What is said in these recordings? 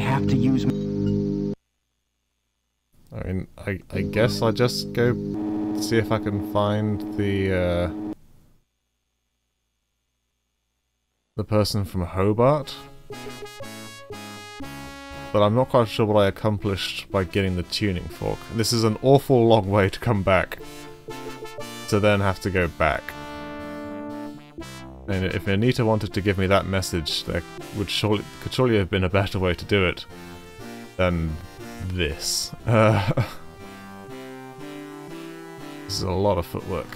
have to use... I mean, I guess I'll just go see if I can find the person from Hobart. But I'm not quite sure what I accomplished by getting the tuning fork. This is an awful long way to come back, to then have to go back. And if Anita wanted to give me that message, there could surely have been a better way to do it than this. This is a lot of footwork.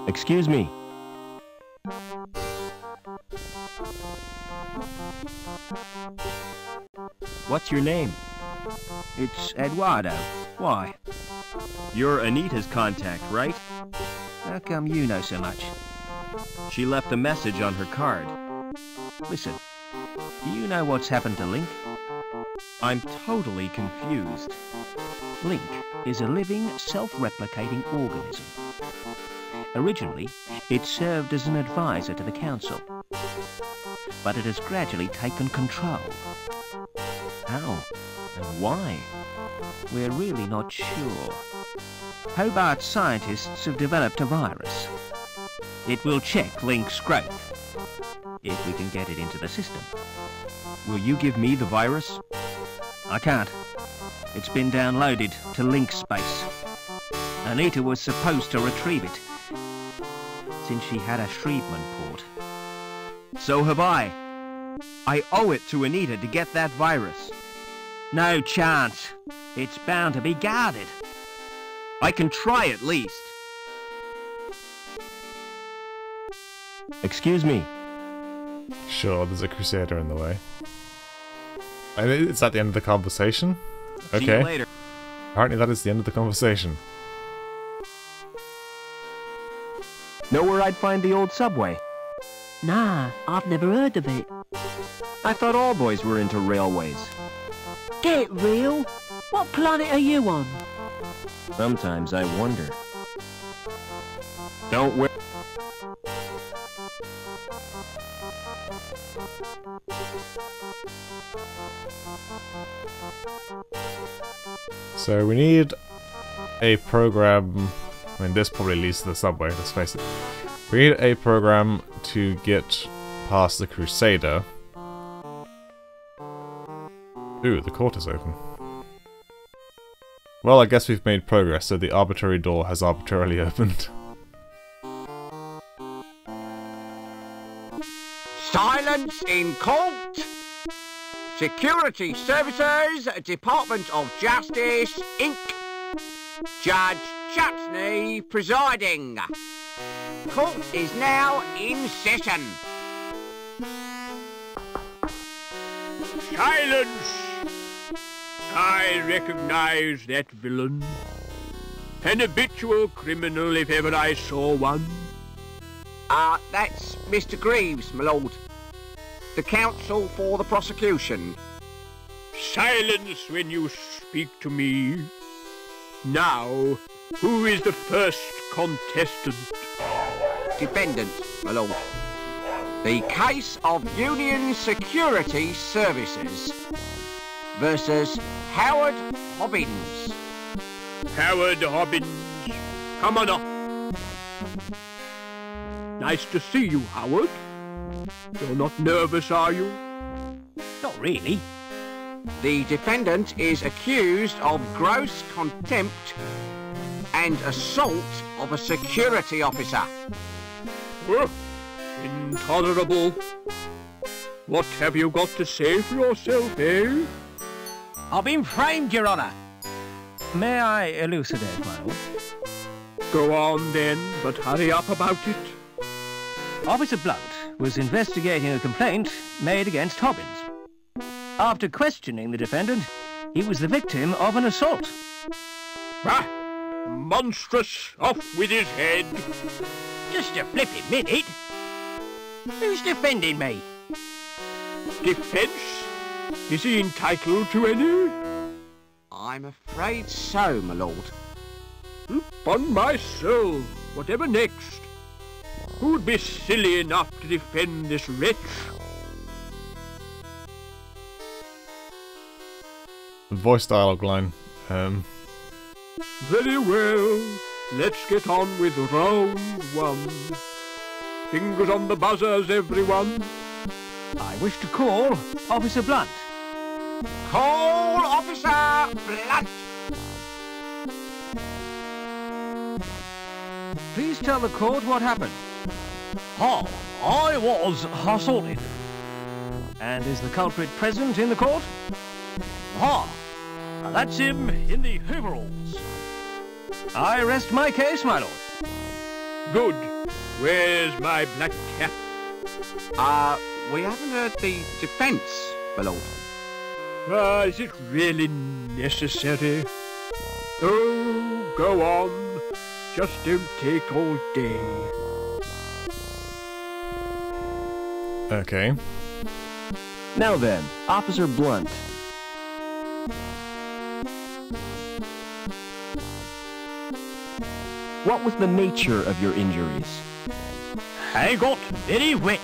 Excuse me. What's your name? It's Eduardo. Why? You're Anita's contact, right? How come you know so much? She left a message on her card. Listen, do you know what's happened to Link? I'm totally confused. Link is a living, self-replicating organism. Originally, it served as an advisor to the Council, but it has gradually taken control. How and why? We're really not sure. Hobart scientists have developed a virus. It will check Link's growth, if we can get it into the system. Will you give me the virus? I can't. It's been downloaded to Link space. Anita was supposed to retrieve it, since she had a Shrievman port. So have I. I owe it to Anita to get that virus. No chance. It's bound to be guarded. I can try at least. Excuse me. Sure, there's a Crusader in the way. I mean, it's at the end of the conversation? Okay. See you later. Apparently that is the end of the conversation. Know where I'd find the old subway? Nah, I've never heard of it. I thought all boys were into railways. Get real? What planet are you on? Sometimes I wonder. Don't worry. So we need a program. I mean, this probably leads to the subway, let's face it. We need a program to get past the Crusader. Ooh, the court is open. Well, I guess we've made progress, so the arbitrary door has arbitrarily opened. Silence in court! Security Services, Department of Justice, Inc. Judge Chutney presiding. Court is now in session. Silence! I recognize that villain. An habitual criminal if ever I saw one. That's Mr. Greaves, my lord. The counsel for the prosecution. Silence when you speak to me. Now, who is the first contestant? Defendant, my lord. The case of Union Security Services versus Howard Hobbins. Howard Hobbins. Come on up. Nice to see you, Howard. You're not nervous, are you? Not really. The defendant is accused of gross contempt and assault of a security officer. Intolerable. What have you got to say for yourself, eh? I've been framed, Your Honour. May I elucidate, my lord? Go on then, but hurry up about it. Officer Blunt was investigating a complaint made against Hobbins. After questioning the defendant, he was the victim of an assault. Ah, monstrous! Off with his head! Just a flipping minute. Who's defending me? Defence? Is he entitled to any? I'm afraid so, my lord. Upon my soul, whatever next? Who'd be silly enough to defend this wretch? The voice dialogue line. Very well. Let's get on with round one. Fingers on the buzzers, everyone. I wish to call Officer Blunt. Call Officer Blunt. Please tell the court what happened. Oh, I was assaulted. And is the culprit present in the court? Ah, that's him in the overalls. I rest my case, my lord. Good. Where's my black cap? We haven't heard the defence, my lord. Is it really necessary? Oh, go on. Just don't take all day. Okay. Now then, Officer Blunt. What was the nature of your injuries? I got very wet.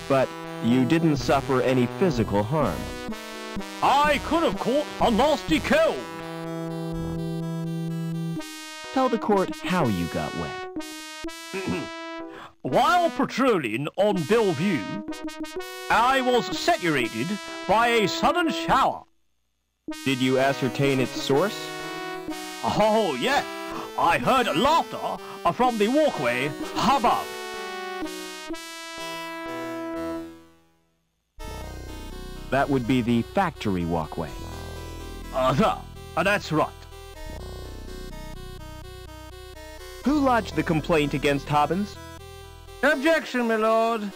But you didn't suffer any physical harm. I could have caught a nasty cold. Tell the court how you got wet. While patrolling on Bellevue, I was saturated by a sudden shower. Did you ascertain its source? Oh, yeah. I heard laughter from the walkway above. That would be the factory walkway. That's right. Who lodged the complaint against Hobbins? Objection, my lord.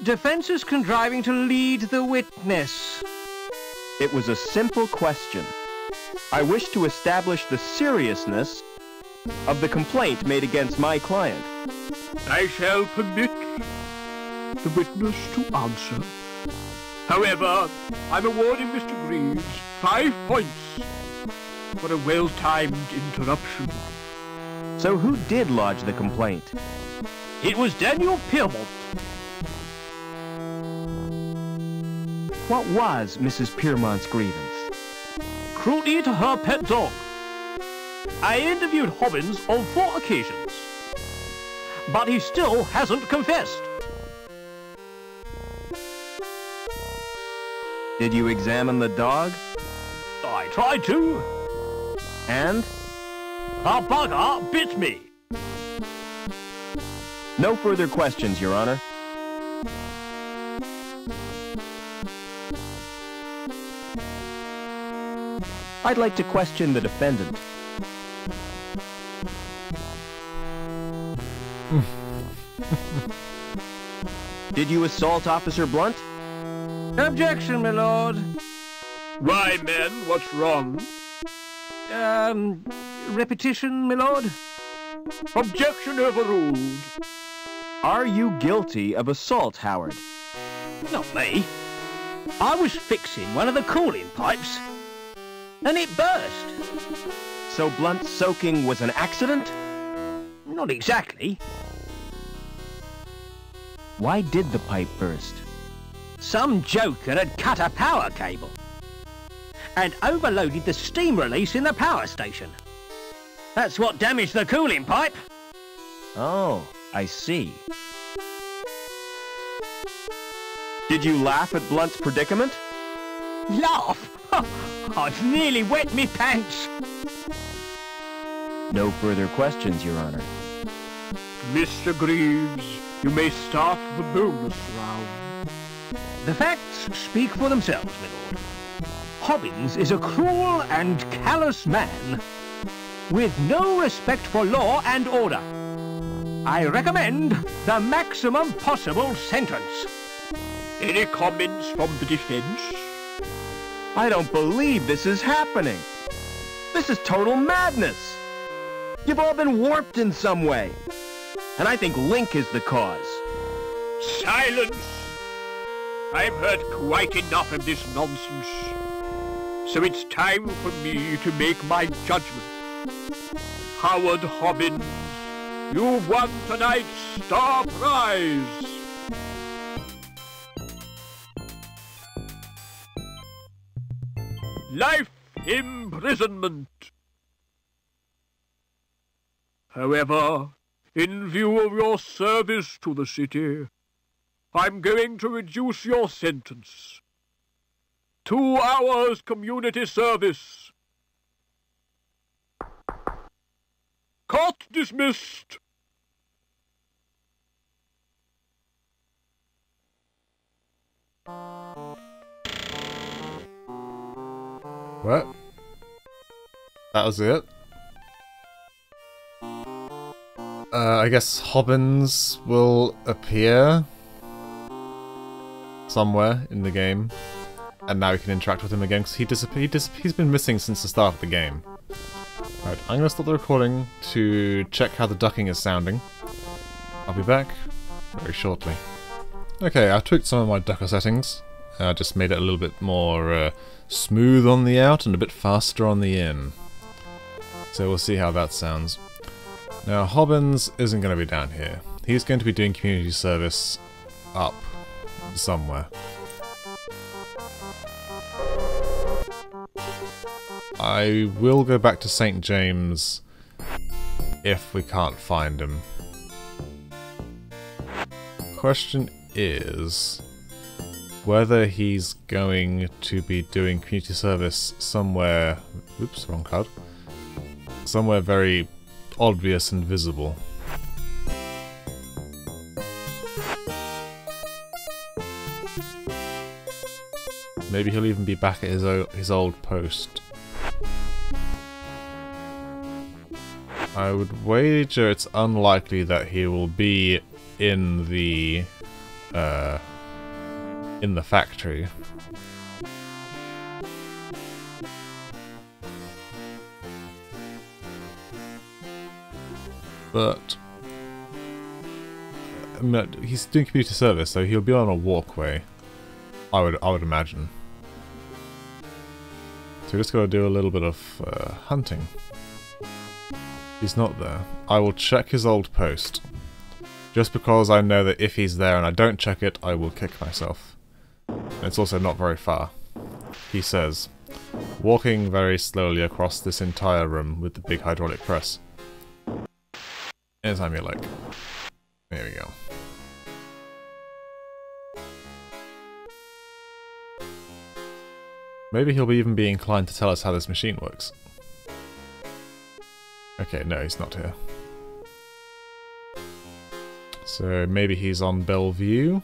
Defense is contriving to lead the witness. It was a simple question. I wish to establish the seriousness of the complaint made against my client. I shall permit the witness to answer. However, I'm awarding Mr. Greaves 5 points for a well-timed interruption. So who did lodge the complaint? It was Daniel Piermont. What was Mrs. Piermont's grievance? Cruelty to her pet dog. I interviewed Hobbins on 4 occasions, but he still hasn't confessed. Did you examine the dog? I tried to. And? A bugger bit me. No further questions, Your Honor. I'd like to question the defendant. Did you assault Officer Blunt? Objection, my lord. Why, men, what's wrong? Repetition, my lord? Objection overruled. Are you guilty of assault, Howard? Not me. I was fixing one of the cooling pipes, and it burst. So Blunt's soaking was an accident? Not exactly. Why did the pipe burst? Some joker had cut a power cable and overloaded the steam release in the power station. That's what damaged the cooling pipe. Oh, I see. Did you laugh at Blunt's predicament? Laugh? I've nearly wet me pants. No further questions, Your Honor. Mr. Greaves, you may start the bonus round. The facts speak for themselves, my lord. Hobbins is a cruel and callous man with no respect for law and order. I recommend the maximum possible sentence. Any comments from the defense? I don't believe this is happening. This is total madness. You've all been warped in some way. And I think Link is the cause. Silence! I've heard quite enough of this nonsense. So it's time for me to make my judgment. Howard Hobbins, you've won tonight's star prize. Life imprisonment. However, in view of your service to the city, I'm going to reduce your sentence. 2 hours community service. Court dismissed. What? That was it? I guess Hobbins will appear somewhere in the game, and now we can interact with him again, because he's been missing since the start of the game. Right, I'm going to stop the recording to check how the ducking is sounding. I'll be back very shortly. Okay, I tweaked some of my ducker settings. I just made it a little bit more smooth on the out and a bit faster on the in. So we'll see how that sounds. Now, Hobbins isn't going to be down here. He's going to be doing community service up somewhere. I will go back to St. James if we can't find him. Question is whether he's going to be doing community service somewhere... Oops, wrong card. Somewhere very obvious and visible. Maybe he'll even be back at his old post. I would wager it's unlikely that he will be in the factory. But I mean, he's doing community service, so he'll be on a walkway. I would imagine. So we just got to do a little bit of hunting. He's not there. I will check his old post, just because I know that if he's there and I don't check it, I will kick myself. And it's also not very far. He says, walking very slowly across this entire room with the big hydraulic press. Anytime you like. There we go. Maybe he'll even be inclined to tell us how this machine works. Okay, no, he's not here. So maybe he's on Bellevue?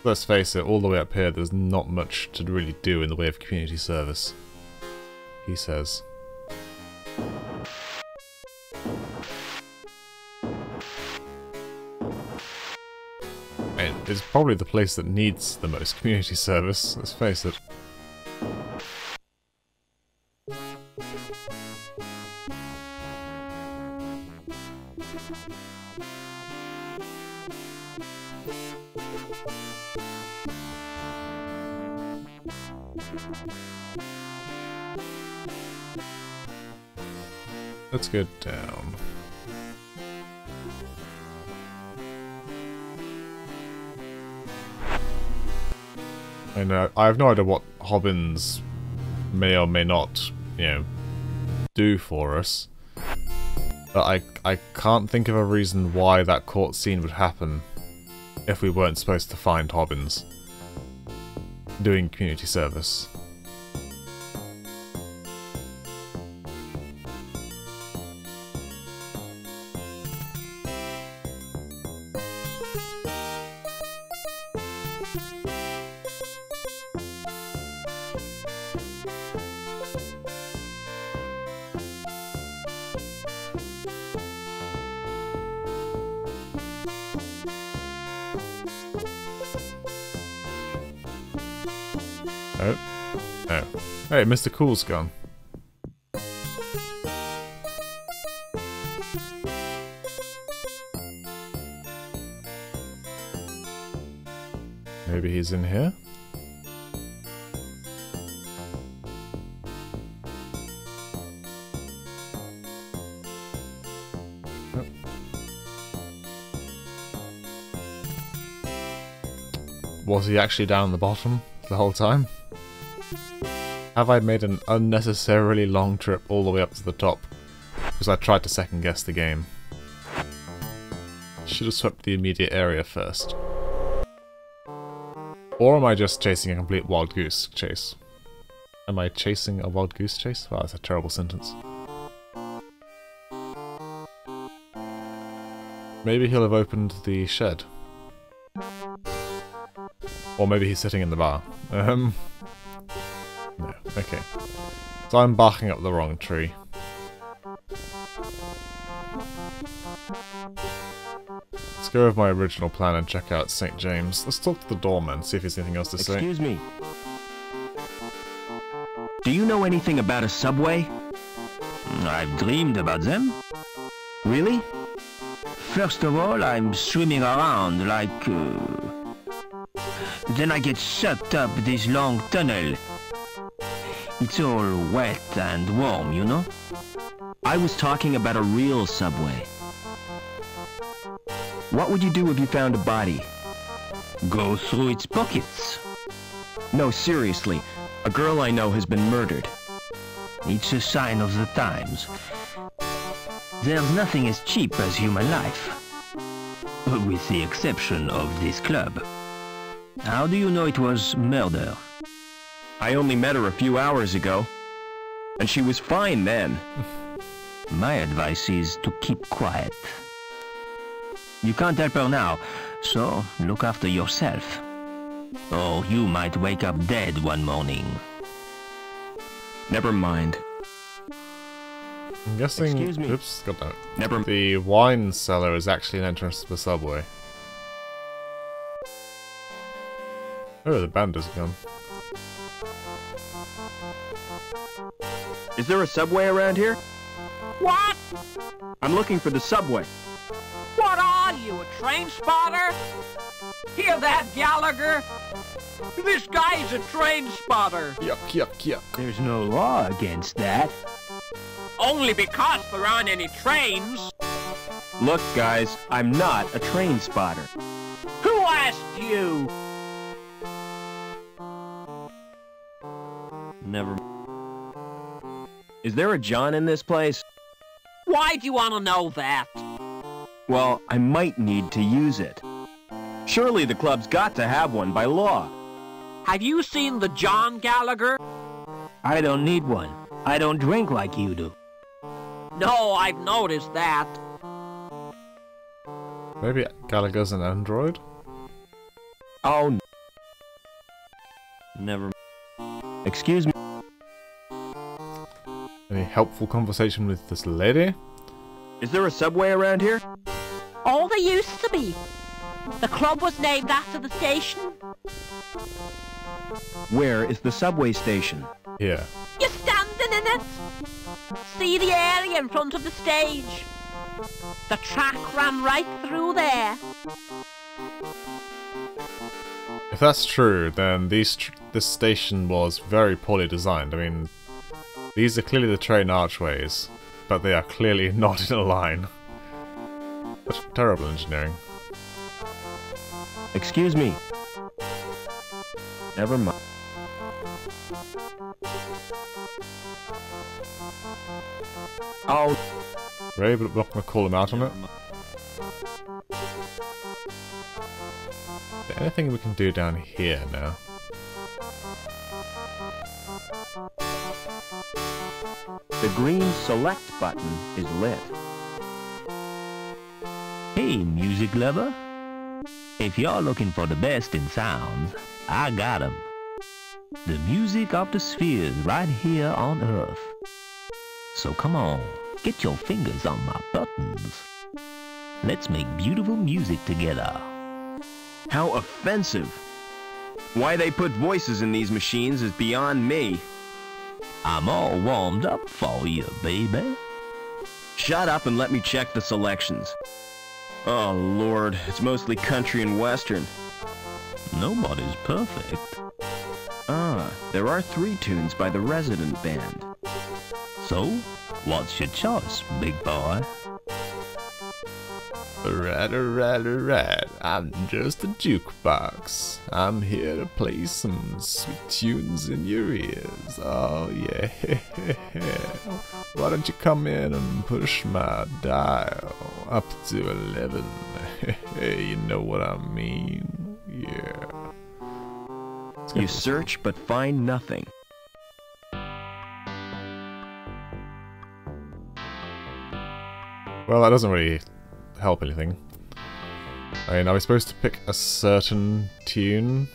Let's face it, all the way up here there's not much to really do in the way of community service. He says. It's probably the place that needs the most community service, let's face it. Let's go down. I know, I have no idea what Hobbins may or may not, you know, do for us. But I can't think of a reason why that court scene would happen if we weren't supposed to find Hobbins doing community service. Oh. Oh. Hey, Mr. Cool's gone. Maybe he's in here? Oh. Was he actually down the bottom the whole time? Have I made an unnecessarily long trip all the way up to the top? Because I tried to second guess the game. Should have swept the immediate area first. Or am I just chasing a complete wild goose chase? Am I chasing a wild goose chase? Wow, that's a terrible sentence. Maybe he'll have opened the shed. Or maybe he's sitting in the bar. No, okay. So I'm barking up the wrong tree. Let's go with my original plan and check out St. James. Let's talk to the doorman, see if there's anything else to say. Excuse me. Do you know anything about a subway? I've dreamed about them. Really? First of all, I'm swimming around like... Then I get sucked up this long tunnel. It's all wet and warm, you know? I was talking about a real subway. What would you do if you found a body? Go through its pockets. No, seriously. A girl I know has been murdered. It's a sign of the times. There's nothing as cheap as human life. With the exception of this club. How do you know it was murder? I only met her a few hours ago. And she was fine then. My advice is to keep quiet. You can't help her now, so look after yourself. Or you might wake up dead one morning. Never mind. I'm guessing... Excuse me. Oops, got that. Never. The wine cellar is actually an entrance to the subway. Oh, the band is gone. Is there a subway around here? What? I'm looking for the subway. What are you, a train spotter? Hear that, Gallagher? This guy's a train spotter. Yuck, yuck, yuck. There's no law against that. Only because there aren't any trains. Look, guys, I'm not a train spotter. Who asked you? Never. Is there a John in this place? Why do you want to know that? Well, I might need to use it. Surely the club's got to have one by law. Have you seen the John Gallagher? I don't need one. I don't drink like you do. No, I've noticed that. Maybe Gallagher's an android? Oh, never. Excuse me. Any helpful conversation with this lady? Is there a subway around here? Oh, there used to be. The club was named after the station. Where is the subway station? Here. You're standing in it. See the area in front of the stage. The track ran right through there. If that's true, then this station was very poorly designed. I mean, these are clearly the train archways, but they are clearly not in a line. That's terrible engineering. Excuse me. Never mind. Oh. Ray, but we're not going to call him out on it. Is there anything we can do down here now? The green select button is lit. Hey, music lover. If you're looking for the best in sounds, I got 'em. The music of the spheres right here on Earth. So come on, get your fingers on my buttons. Let's make beautiful music together. How offensive. Why they put voices in these machines is beyond me. I'm all warmed up for you, baby. Shut up and let me check the selections. Oh, Lord, it's mostly country and western. Nobody's perfect. Ah, there are 3 tunes by the resident band. So, what's your choice, big boy? Alright. I'm just a jukebox. I'm here to play some sweet tunes in your ears. Oh yeah. Why don't you come in and push my dial up to 11? You know what I mean? Yeah. You search but find nothing. Well, that doesn't really help anything. I mean, are we supposed to pick a certain tune?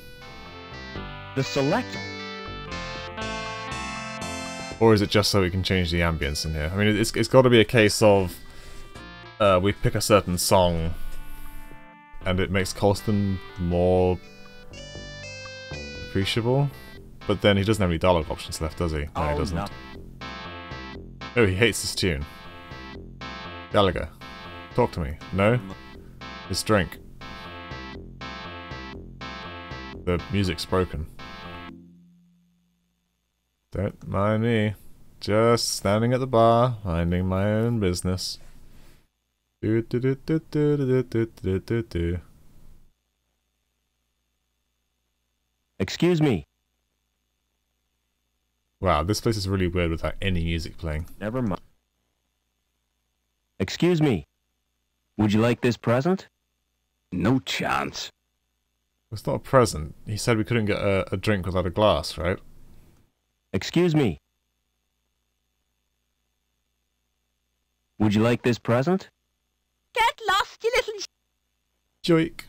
The select. Or is it just so we can change the ambience in here? I mean, it's got to be a case of we pick a certain song and it makes Colston more appreciable. But then he doesn't have any dialogue options left, does he? No, he doesn't. No. Oh, he hates this tune. Gallagher, talk to me. No? His drink. The music's broken. Don't mind me. Just standing at the bar, minding my own business. Do do do do do do do do do do. Excuse me. Wow, this place is really weird without any music playing. Never mind. Excuse me. Would you like this present? No chance. It's not a present. He said we couldn't get a drink without a glass, right? Excuse me. Would you like this present? Get lost, you little... Joik.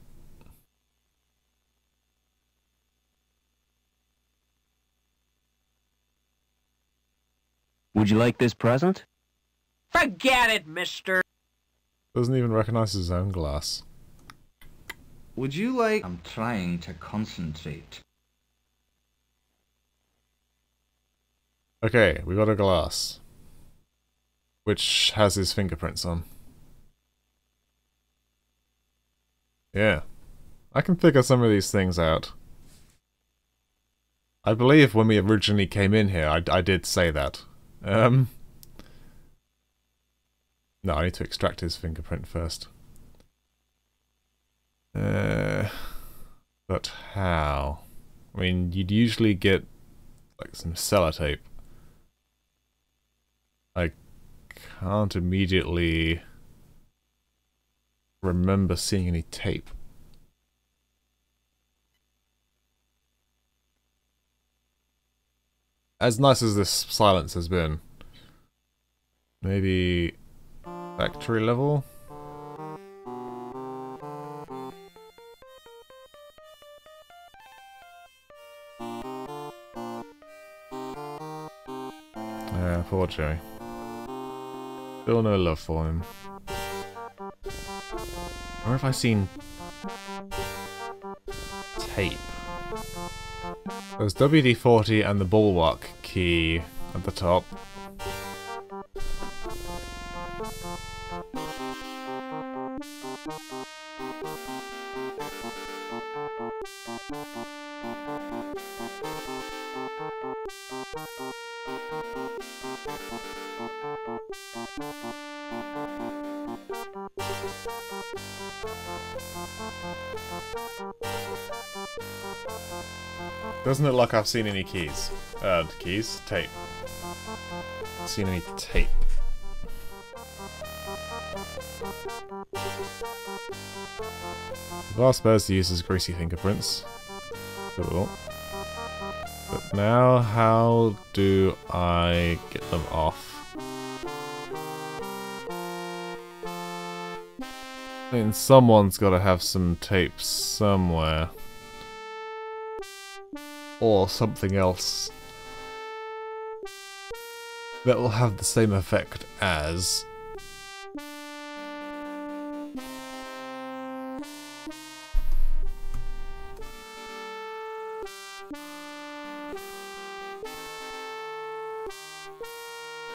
Would you like this present? Forget it, mister. Doesn't even recognize his own glass. Would you like... I'm trying to concentrate. Okay, we got a glass. Which has his fingerprints on. Yeah. I can figure some of these things out. I believe when we originally came in here, I did say that. No, I need to extract his fingerprint first. But how? I mean, you'd usually get like some sellotape. I can't immediately remember seeing any tape. As nice as this silence has been, maybe factory level? Yeah, poor Joey. Still no love for him. Or have I seen tape? There's WD-40 and the bulwark key at the top. Doesn't look like I've seen any keys. Tape. Seen any tape. Glass bears uses greasy fingerprints. Cool. But now, how do I get them off? I mean, someone's got to have some tape somewhere. Or something else that will have the same effect as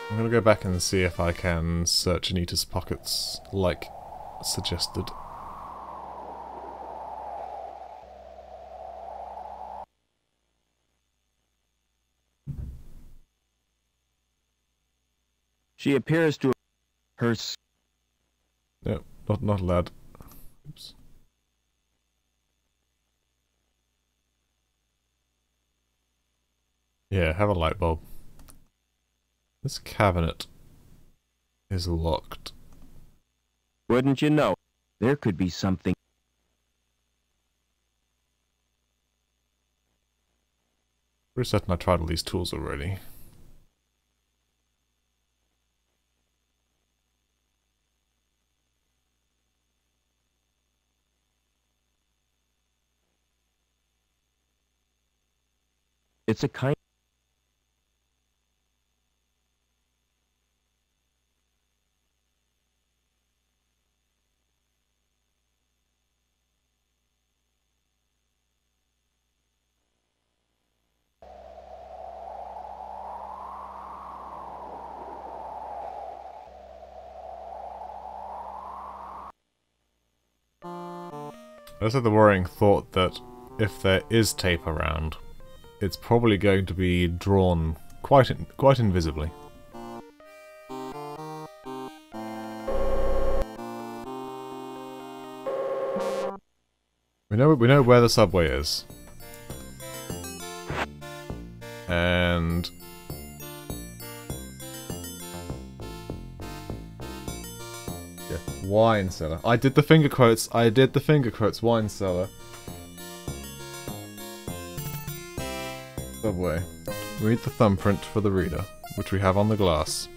I'm gonna go back and see if I can search Anita's pockets like suggested. She appears to her. No, not allowed. Oops. Yeah, have a light bulb. This cabinet is locked. Wouldn't you know? There could be something. Pretty certain I tried all these tools already. It's a kind. I also had the worrying thought that if there is tape around, it's probably going to be drawn quite invisibly. We know where the subway is. And yeah, wine cellar. I did the finger quotes. Wine cellar. Subway. Read the thumbprint for the reader, which we have on the glass.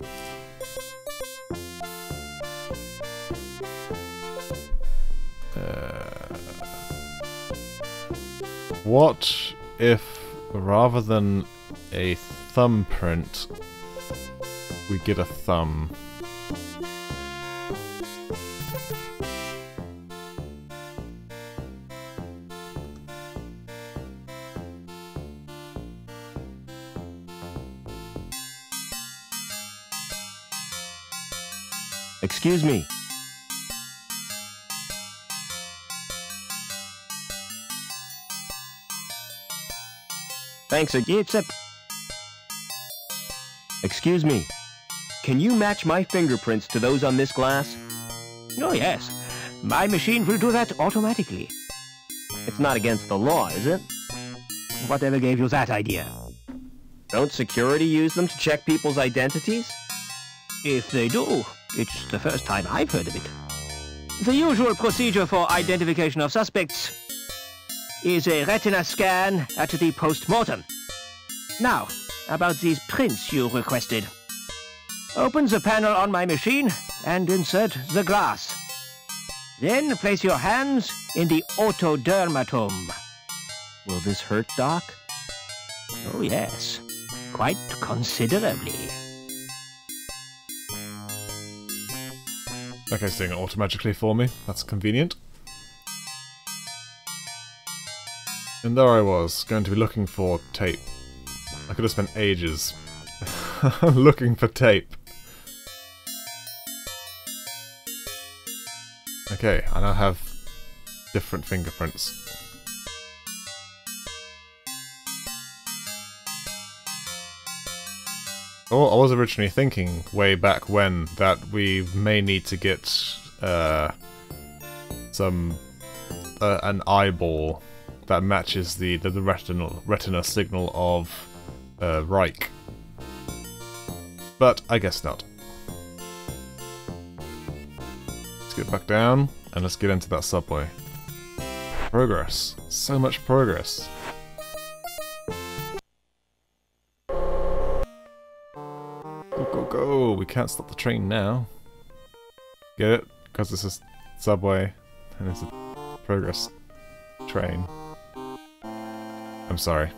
What if, rather than a thumbprint, we get a thumb? Excuse me. Thanks, it's a... Excuse me. Can you match my fingerprints to those on this glass? Oh, yes. My machine will do that automatically. It's not against the law, is it? Whatever gave you that idea? Don't security use them to check people's identities? If they do, it's the first time I've heard of it. The usual procedure for identification of suspects is a retina scan at the post-mortem. Now, about these prints you requested. Open the panel on my machine and insert the glass. Then place your hands in the otodermatome. Will this hurt, Doc? Oh yes, quite considerably. Okay, it's doing it automatically for me. That's convenient. And there I was, going to be looking for tape. I could have spent ages looking for tape. Okay, I now have different fingerprints. Oh, I was originally thinking way back when that we may need to get an eyeball that matches the retina signal of Reich. But I guess not. Let's get back down and let's get into that subway. Progress. So much progress. Go, go, go! We can't stop the train now. Get it? Because this is subway and it's a progress train. I'm sorry.